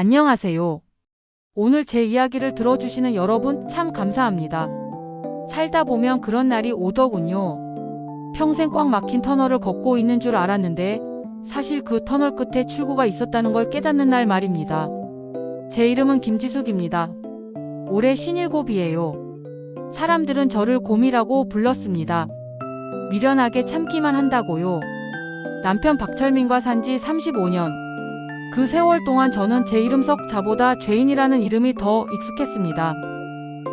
안녕하세요. 오늘 제 이야기를 들어주시는 여러분 참 감사합니다. 살다 보면 그런 날이 오더군요. 평생 꽉 막힌 터널을 걷고 있는 줄 알았는데 사실 그 터널 끝에 출구가 있었다는 걸 깨닫는 날 말입니다. 제 이름은 김지숙입니다. 올해 57이에요. 사람들은 저를 곰이라고 불렀습니다. 미련하게 참기만 한다고요. 남편 박철민과 산지 35년. 그 세월 동안 저는 제 이름 속 자보다 죄인이라는 이름이 더 익숙했습니다.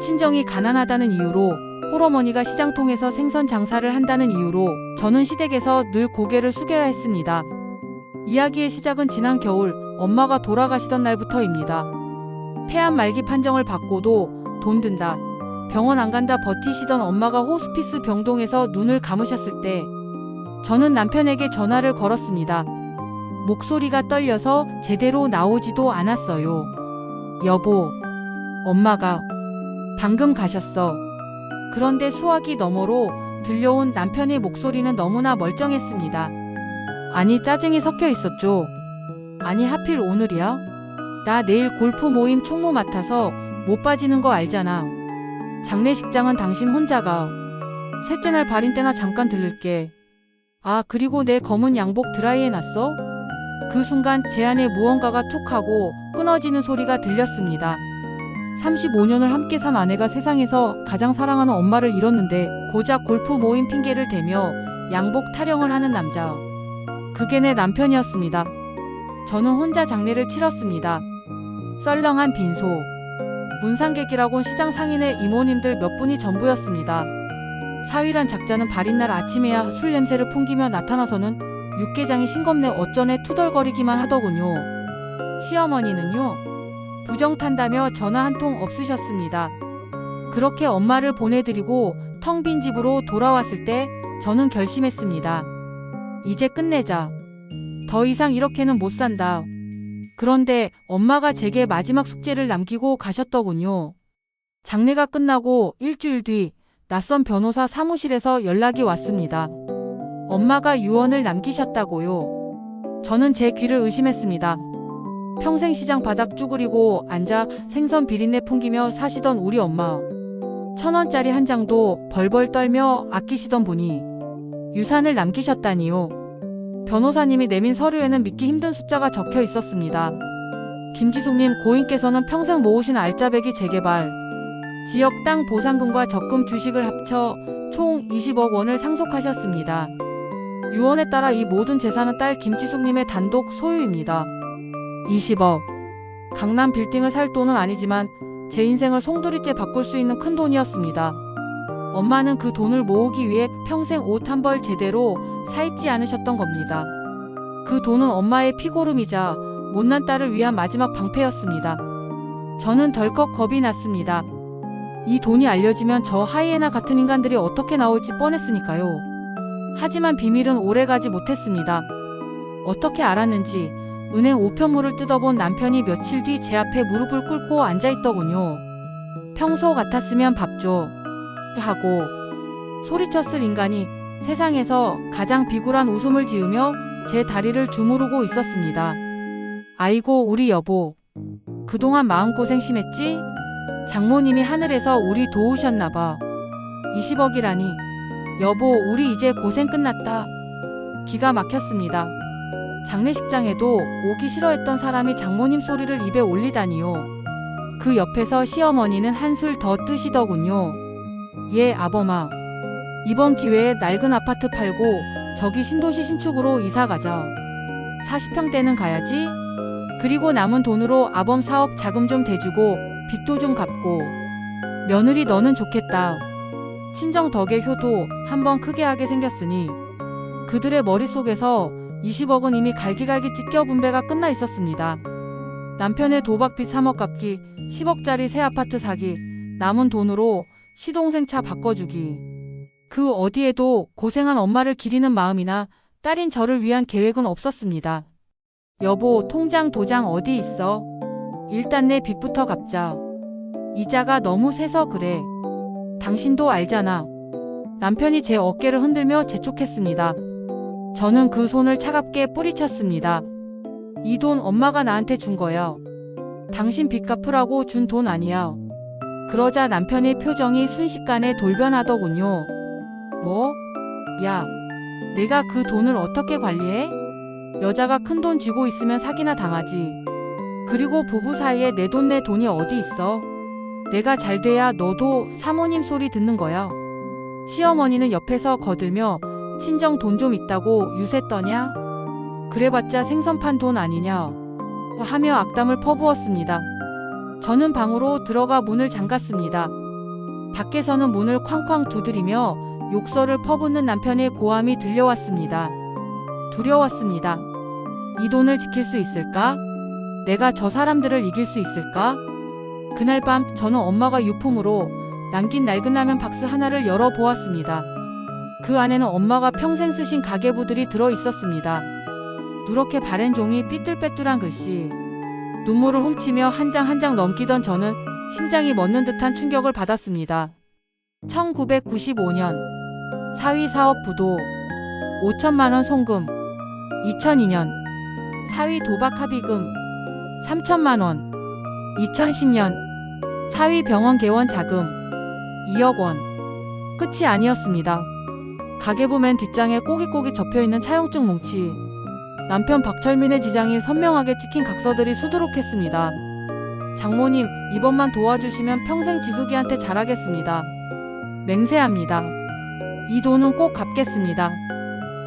친정이 가난하다는 이유로, 홀어머니가 시장통에서 생선 장사를 한다는 이유로 저는 시댁에서 늘 고개를 숙여야 했습니다. 이야기의 시작은 지난 겨울 엄마가 돌아가시던 날부터입니다. 폐암 말기 판정을 받고도 돈 든다, 병원 안 간다 버티시던 엄마가 호스피스 병동에서 눈을 감으셨을 때 저는 남편에게 전화를 걸었습니다. 목소리가 떨려서 제대로 나오지도 않았어요. 여보, 엄마가 방금 가셨어. 그런데 수화기 너머로 들려온 남편의 목소리는 너무나 멀쩡했습니다. 아니, 짜증이 섞여 있었죠. 아니, 하필 오늘이야? 나 내일 골프 모임 총무 맡아서 못 빠지는 거 알잖아. 장례식장은 당신 혼자 가. 셋째 날 발인 때나 잠깐 들를게. 아, 그리고 내 검은 양복 드라이해놨어? 그 순간 제 안에 무언가가 툭 하고 끊어지는 소리가 들렸습니다. 35년을 함께 산 아내가 세상에서 가장 사랑하는 엄마를 잃었는데 고작 골프 모임 핑계를 대며 양복 타령을 하는 남자. 그게 내 남편이었습니다. 저는 혼자 장례를 치렀습니다. 썰렁한 빈소. 문상객이라곤 시장 상인의 이모님들 몇 분이 전부였습니다. 사위란 작자는 발인날 아침에야 술 냄새를 풍기며 나타나서는 육개장이 싱겁네 어쩌네 투덜거리기만 하더군요. 시어머니는요, 부정 탄다며 전화 한 통 없으셨습니다. 그렇게 엄마를 보내드리고 텅 빈 집으로 돌아왔을 때 저는 결심했습니다. 이제 끝내자. 더 이상 이렇게는 못 산다. 그런데 엄마가 제게 마지막 숙제를 남기고 가셨더군요. 장례가 끝나고 일주일 뒤 낯선 변호사 사무실에서 연락이 왔습니다. 엄마가 유언을 남기셨다고요. 저는 제 귀를 의심했습니다. 평생 시장 바닥 쭈그리고 앉아 생선 비린내 풍기며 사시던 우리 엄마. 1,000원짜리 한 장도 벌벌 떨며 아끼시던 분이 유산을 남기셨다니요. 변호사님이 내민 서류에는 믿기 힘든 숫자가 적혀 있었습니다. 김지숙님 고인께서는 평생 모으신 알짜배기 재개발, 지역 땅 보상금과 적금 주식을 합쳐 총 20억 원을 상속하셨습니다. 유언에 따라 이 모든 재산은 딸 김지숙님의 단독 소유입니다. 20억. 강남 빌딩을 살 돈은 아니지만 제 인생을 송두리째 바꿀 수 있는 큰 돈이었습니다. 엄마는 그 돈을 모으기 위해 평생 옷 한 벌 제대로 사입지 않으셨던 겁니다. 그 돈은 엄마의 피고름이자 못난 딸을 위한 마지막 방패였습니다. 저는 덜컥 겁이 났습니다. 이 돈이 알려지면 저 하이에나 같은 인간들이 어떻게 나올지 뻔했으니까요. 하지만 비밀은 오래가지 못했습니다. 어떻게 알았는지 은행 우편물을 뜯어본 남편이 며칠 뒤 제 앞에 무릎을 꿇고 앉아있더군요. 평소 같았으면 밥 줘 하고 소리쳤을 인간이 세상에서 가장 비굴한 웃음을 지으며 제 다리를 주무르고 있었습니다. 아이고 우리 여보, 그동안 마음고생 심했지? 장모님이 하늘에서 우리 도우셨나봐. 20억이라니. 여보, 우리 이제 고생 끝났다. 기가 막혔습니다. 장례식장에도 오기 싫어했던 사람이 장모님 소리를 입에 올리다니요. 그 옆에서 시어머니는 한술 더 뜨시더군요. 예, 아범아. 이번 기회에 낡은 아파트 팔고 저기 신도시 신축으로 이사 가자. 40평대는 가야지. 그리고 남은 돈으로 아범 사업 자금 좀 대주고 빚도 좀 갚고. 며느리 너는 좋겠다. 친정 덕에 효도 한번 크게 하게 생겼으니. 그들의 머릿속에서 20억은 이미 갈기갈기 찢겨 분배가 끝나 있었습니다. 남편의 도박빚 3억 갚기, 10억짜리 새 아파트 사기, 남은 돈으로 시동생 차 바꿔주기. 그 어디에도 고생한 엄마를 기리는 마음이나 딸인 저를 위한 계획은 없었습니다. 여보, 통장 도장 어디 있어? 일단 내 빚부터 갚자. 이자가 너무 세서 그래. 당신도 알잖아. 남편이 제 어깨를 흔들며 재촉했습니다. 저는 그 손을 차갑게 뿌리쳤습니다. 이 돈 엄마가 나한테 준 거야. 당신 빚 갚으라고 준 돈 아니야. 그러자 남편의 표정이 순식간에 돌변하더군요. 뭐? 야, 내가 그 돈을 어떻게 관리해? 여자가 큰 돈 쥐고 있으면 사기나 당하지. 그리고 부부 사이에 내 돈이 어디 있어? 내가 잘 돼야 너도 사모님 소리 듣는 거야. 시어머니는 옆에서 거들며 친정 돈 좀 있다고 유세 떠냐? 그래봤자 생선 판 돈 아니냐? 하며 악담을 퍼부었습니다. 저는 방으로 들어가 문을 잠갔습니다. 밖에서는 문을 쾅쾅 두드리며 욕설을 퍼붓는 남편의 고함이 들려왔습니다. 두려웠습니다. 이 돈을 지킬 수 있을까? 내가 저 사람들을 이길 수 있을까? 그날 밤 저는 엄마가 유품으로 남긴 낡은 라면 박스 하나를 열어보았습니다. 그 안에는 엄마가 평생 쓰신 가계부들이 들어 있었습니다. 누렇게 바랜 종이 삐뚤빼뚤한 글씨. 눈물을 훔치며 한 장 한 장 넘기던 저는 심장이 멎는 듯한 충격을 받았습니다. 1995년 사위 사업 부도 5천만 원 송금. 2002년 사위 도박 합의금 3천만 원. 2010년 사위 병원 개원 자금 2억 원. 끝이 아니었습니다. 가계부 맨 뒷장에 꼬깃꼬깃 접혀있는 차용증 뭉치. 남편 박철민의 지장이 선명하게 찍힌 각서들이 수두룩했습니다. 장모님, 이번만 도와주시면 평생 지숙이한테 잘하겠습니다. 맹세합니다. 이 돈은 꼭 갚겠습니다.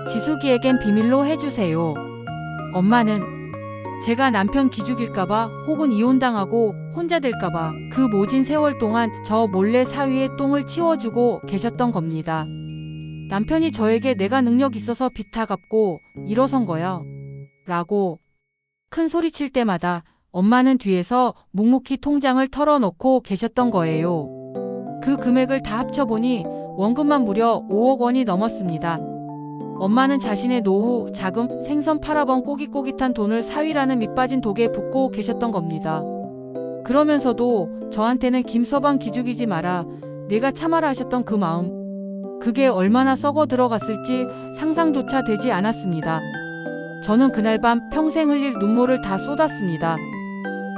지숙이에겐 비밀로 해주세요. 엄마는 제가 남편 기죽일까봐 혹은 이혼당하고 혼자 될까봐 그 모진 세월 동안 저 몰래 사위의 똥을 치워주고 계셨던 겁니다. 남편이 저에게 내가 능력 있어서 빚 다 갚고 일어선 거야 라고 큰 소리칠 때마다 엄마는 뒤에서 묵묵히 통장을 털어놓고 계셨던 거예요. 그 금액을 다 합쳐보니 원금만 무려 5억 원이 넘었습니다. 엄마는 자신의 노후, 자금, 생선 팔아번 꼬깃꼬깃한 돈을 사위라는 밑빠진 독에 붓고 계셨던 겁니다. 그러면서도 저한테는 김서방 기죽이지 마라, 내가 참아라 하셨던 그 마음. 그게 얼마나 썩어 들어갔을지 상상조차 되지 않았습니다. 저는 그날 밤 평생 흘릴 눈물을 다 쏟았습니다.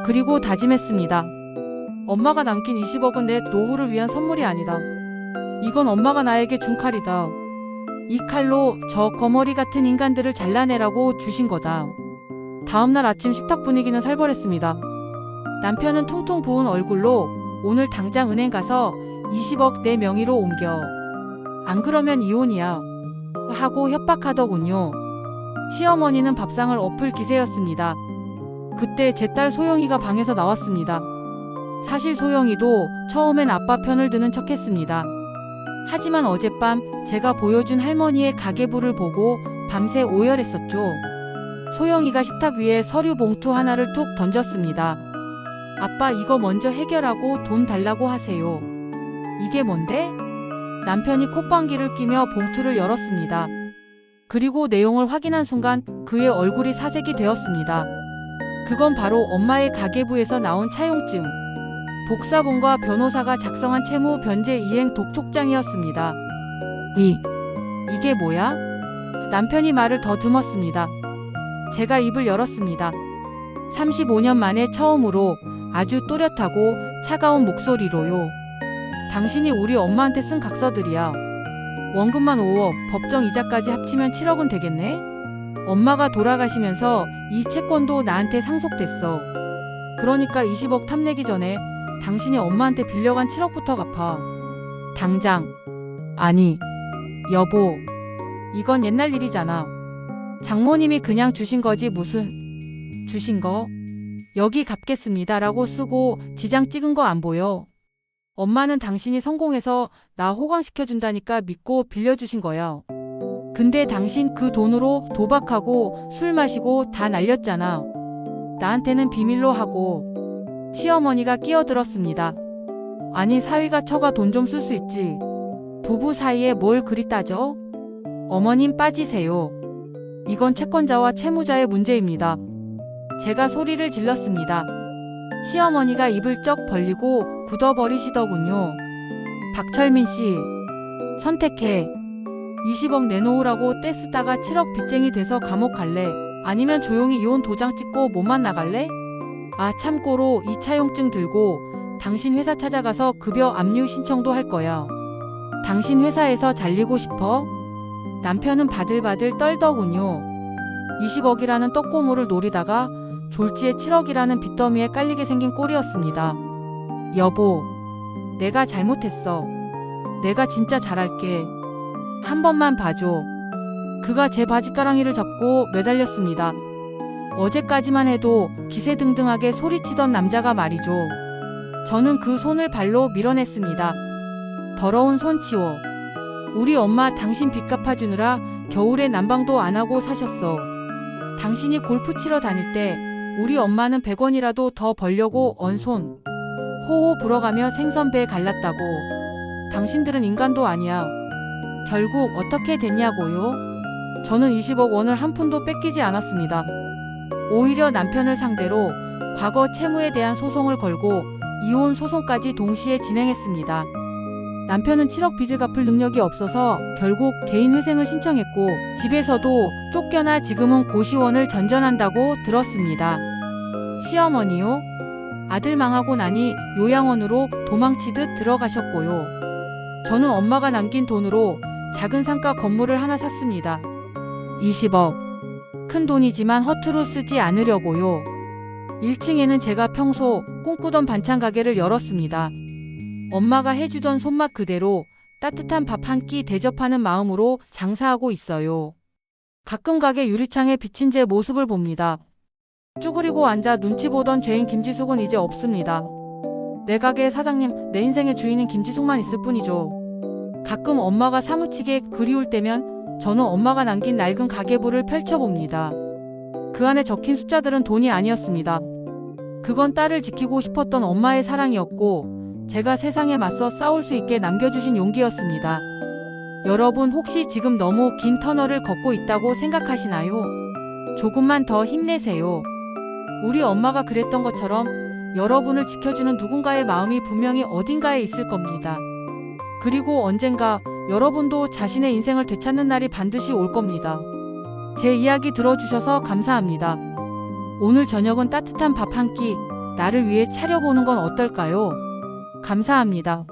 그리고 다짐했습니다. 엄마가 남긴 20억은 내 노후를 위한 선물이 아니다. 이건 엄마가 나에게 준 칼이다. 이 칼로 저 거머리 같은 인간들을 잘라내라고 주신 거다. 다음날 아침 식탁 분위기는 살벌했습니다. 남편은 퉁퉁 부은 얼굴로 오늘 당장 은행 가서 20억 내 명의로 옮겨. 안 그러면 이혼이야. 하고 협박하더군요. 시어머니는 밥상을 엎을 기세였습니다. 그때 제 딸 소영이가 방에서 나왔습니다. 사실 소영이도 처음엔 아빠 편을 드는 척했습니다. 하지만 어젯밤 제가 보여준 할머니의 가계부를 보고 밤새 오열했었죠. 소영이가 식탁 위에 서류 봉투 하나를 툭 던졌습니다. 아빠, 이거 먼저 해결하고 돈 달라고 하세요. 이게 뭔데? 남편이 콧방귀를 뀌며 봉투를 열었습니다. 그리고 내용을 확인한 순간 그의 얼굴이 사색이 되었습니다. 그건 바로 엄마의 가계부에서 나온 차용증. 복사본과 변호사가 작성한 채무 변제 이행 독촉장이었습니다. 이게 뭐야? 남편이 말을 더듬었습니다. 제가 입을 열었습니다. 35년 만에 처음으로 아주 또렷하고 차가운 목소리로요. 당신이 우리 엄마한테 쓴 각서들이야. 원금만 5억, 법정 이자까지 합치면 7억은 되겠네? 엄마가 돌아가시면서 이 채권도 나한테 상속됐어. 그러니까 20억 탐내기 전에 당신이 엄마한테 빌려간 7억부터 갚아. 당장. 아니, 여보. 이건 옛날 일이잖아. 장모님이 그냥 주신 거지 무슨. 주신 거? 여기 갚겠습니다 라고 쓰고 지장 찍은 거 안 보여? 엄마는 당신이 성공해서 나 호강시켜준다니까 믿고 빌려주신 거야. 근데 당신 그 돈으로 도박하고 술 마시고 다 날렸잖아. 나한테는 비밀로 하고. 시어머니가 끼어들었습니다. 아니, 사위가 처가 돈 좀 쓸 수 있지. 부부 사이에 뭘 그리 따져? 어머님 빠지세요. 이건 채권자와 채무자의 문제입니다. 제가 소리를 질렀습니다. 시어머니가 입을 쩍 벌리고 굳어버리시더군요. 박철민 씨, 선택해. 20억 내놓으라고 떼쓰다가 7억 빚쟁이 돼서 감옥 갈래? 아니면 조용히 이혼 도장 찍고 몸만 나갈래? 아, 참고로 2차용증 들고 당신 회사 찾아가서 급여 압류 신청도 할 거야. 당신 회사에서 잘리고 싶어? 남편은 바들바들 떨더군요. 20억이라는 떡고물을 노리다가 졸지에 7억이라는 빚더미에 깔리게 생긴 꼴이었습니다. 여보, 내가 잘못했어. 내가 진짜 잘할게. 한 번만 봐줘. 그가 제 바지가랑이를 잡고 매달렸습니다. 어제까지만 해도 기세등등하게 소리치던 남자가 말이죠. 저는 그 손을 발로 밀어냈습니다. 더러운 손 치워. 우리 엄마 당신 빚 갚아주느라 겨울에 난방도 안 하고 사셨어. 당신이 골프 치러 다닐 때 우리 엄마는 100원이라도 더 벌려고 언손 호호 불어가며 생선배에 갈랐다고. 당신들은 인간도 아니야. 결국 어떻게 됐냐고요? 저는 20억 원을 한 푼도 뺏기지 않았습니다. 오히려 남편을 상대로 과거 채무에 대한 소송을 걸고 이혼 소송까지 동시에 진행했습니다. 남편은 7억 빚을 갚을 능력이 없어서 결국 개인회생을 신청했고 집에서도 쫓겨나 지금은 고시원을 전전한다고 들었습니다. 시어머니요? 아들 망하고 나니 요양원으로 도망치듯 들어가셨고요. 저는 엄마가 남긴 돈으로 작은 상가 건물을 하나 샀습니다. 20억. 큰 돈이지만 허투루 쓰지 않으려고요. 1층에는 제가 평소 꿈꾸던 반찬 가게를 열었습니다. 엄마가 해주던 손맛 그대로 따뜻한 밥 한 끼 대접하는 마음으로 장사하고 있어요. 가끔 가게 유리창에 비친 제 모습을 봅니다. 쭈그리고 앉아 눈치 보던 죄인 김지숙은 이제 없습니다. 내 가게의 사장님, 내 인생의 주인인 김지숙만 있을 뿐이죠. 가끔 엄마가 사무치게 그리울 때면 저는 엄마가 남긴 낡은 가계부를 펼쳐봅니다. 그 안에 적힌 숫자들은 돈이 아니었습니다. 그건 딸을 지키고 싶었던 엄마의 사랑이었고 제가 세상에 맞서 싸울 수 있게 남겨주신 용기였습니다. 여러분 혹시 지금 너무 긴 터널을 걷고 있다고 생각하시나요? 조금만 더 힘내세요. 우리 엄마가 그랬던 것처럼 여러분을 지켜주는 누군가의 마음이 분명히 어딘가에 있을 겁니다. 그리고 언젠가 여러분도 자신의 인생을 되찾는 날이 반드시 올 겁니다. 제 이야기 들어주셔서 감사합니다. 오늘 저녁은 따뜻한 밥 한 끼 나를 위해 차려보는 건 어떨까요? 감사합니다.